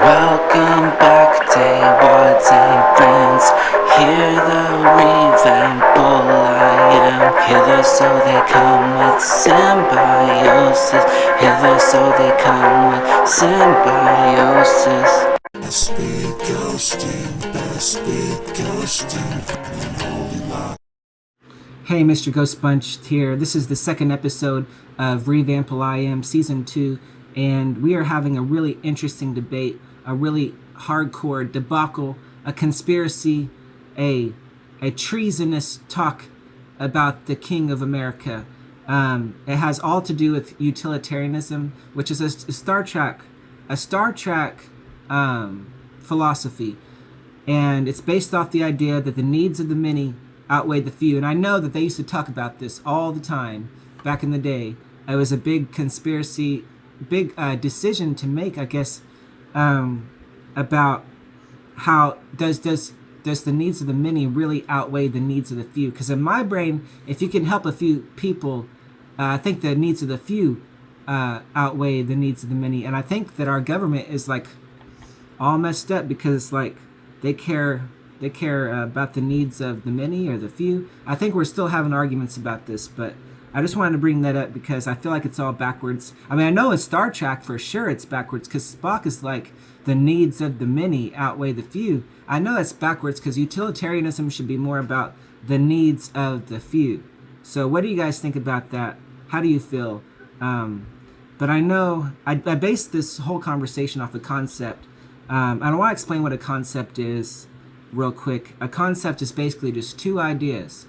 Welcome back, daywads and friends. Hear the Wrevample IM. Hither so they come with symbiosis. Hither so they come with symbiosis. Best be ghosting, best be ghosting. Hey, Mr. Ghost Bunch here. This is the second episode of Wrevample IM Season 2, and we are having a really interesting debate, a really hardcore debacle, a conspiracy, a treasonous talk about the King of America. It has all to do with utilitarianism, which is a Star Trek philosophy, and it's based off the idea that the needs of the many outweigh the few. And I know that they used to talk about this all the time back in the day. It was a big conspiracy, big decision to make, I guess, about how does the needs of the many really outweigh the needs of the few? Because in my brain, if you can help a few people, I think the needs of the few outweigh the needs of the many. And I think that our government is like all messed up because like they care about the needs of the many or the few. I think we're still having arguments about this, but I just wanted to bring that up because I feel like it's all backwards. I mean, I know in Star Trek for sure it's backwards because Spock is like the needs of the many outweigh the few. I know that's backwards because utilitarianism should be more about the needs of the few. So what do you guys think about that? How do you feel? But I know I based this whole conversation off a concept. I don't want to explain what a concept is real quick. A concept is basically just two ideas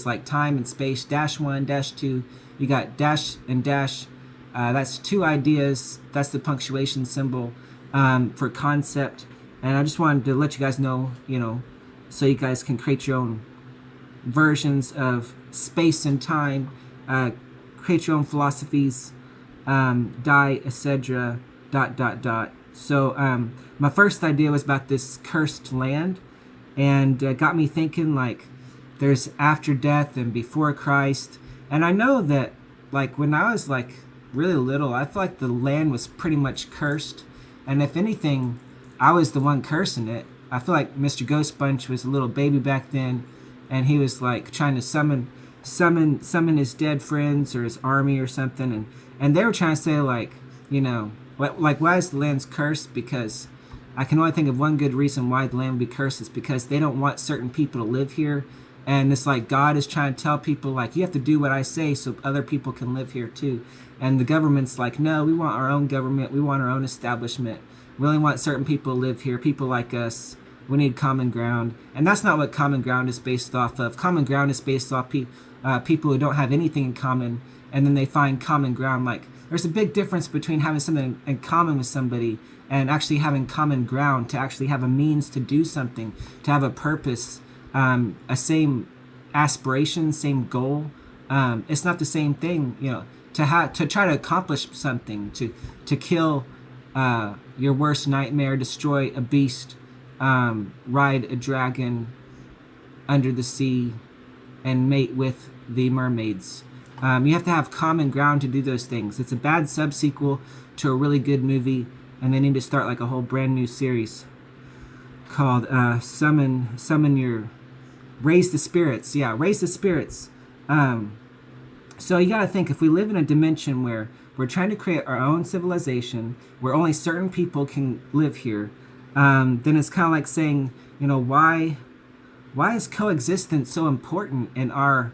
like time and space, dash one, dash two. You got dash and dash. That's two ideas. That's the punctuation symbol for concept. And I just wanted to let you guys know, so you guys can create your own versions of space and time, create your own philosophies, die, etc. ... So my first idea was about this cursed land, and got me thinking like there's after death and before Christ. And I know that like when I was like really little, I feel like the land was pretty much cursed, and if anything I was the one cursing it. I feel like Mr. Ghost Bunch was a little baby back then, and he was like trying to summon his dead friends or his army or something, and they were trying to say like, why is the land cursed? Because I can only think of one good reason why the land would be cursed is because they don't want certain people to live here. And it's like God is trying to tell people like, you have to do what I say so other people can live here too. And the government's like, no, we want our own government. We want our own establishment. We only want certain people to live here, people like us. We need common ground. And that's not what common ground is based off of. Common ground is based off people who don't have anything in common, and then they find common ground. Like, there's a big difference between having something in common with somebody and actually having common ground, to actually have a means to do something, to have a purpose, a same aspiration, same goal. It's not the same thing, to try to accomplish something, to kill your worst nightmare, destroy a beast, ride a dragon under the sea, and mate with the mermaids. You have to have common ground to do those things. It's a bad subsequel to a really good movie, and they need to start like a whole brand new series called Summon Your... Raise the Spirits. Yeah, Raise the Spirits. So you gotta think, if we live in a dimension where we're trying to create our own civilization, where only certain people can live here, then it's kind of like saying, why is coexistence so important in our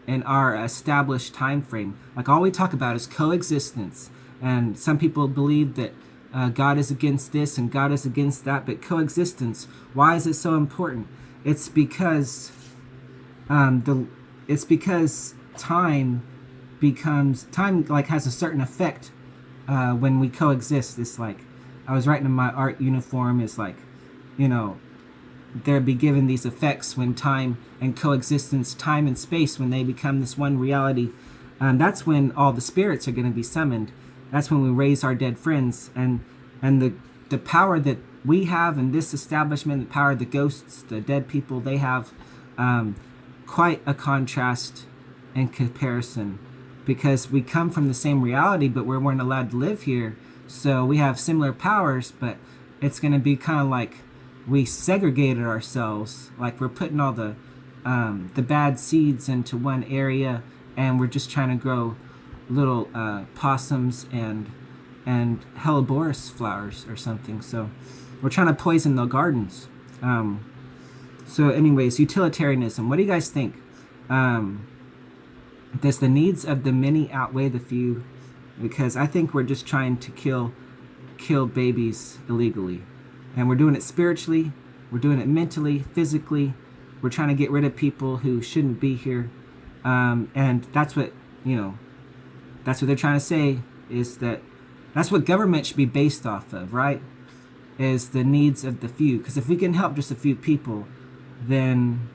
established time frame? Like, all we talk about is coexistence, and some people believe that God is against this and God is against that, but coexistence, why is it so important? It's because time like has a certain effect when we coexist. It's like, I was writing in my art uniform, it's like, they'll be given these effects when time and coexistence, time and space, when they become this one reality. That's when all the spirits are going to be summoned. That's when we raise our dead friends, and the power that we have in this establishment, the power of the ghosts, the dead people, they have quite a contrast in comparison, because we come from the same reality, but we weren't allowed to live here. So we have similar powers, but it's going to be kind of like we segregated ourselves, like we're putting all the bad seeds into one area, and we're just trying to grow little possums and Helleborus flowers or something. So we're trying to poison the gardens. So anyways, utilitarianism. What do you guys think? Does the needs of the many outweigh the few? Because I think we're just trying to kill babies illegally. And we're doing it spiritually, we're doing it mentally, physically. We're trying to get rid of people who shouldn't be here. And that's what, that's what they're trying to say, is that that's what government should be based off of, right? Is the needs of the few. Because if we can help just a few people, then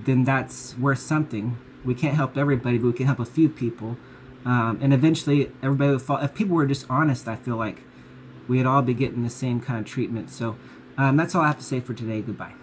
that's worth something. We can't help everybody, but we can help a few people. And eventually everybody would fall. If people were just honest, I feel like we'd all be getting the same kind of treatment. So that's all I have to say for today. Goodbye.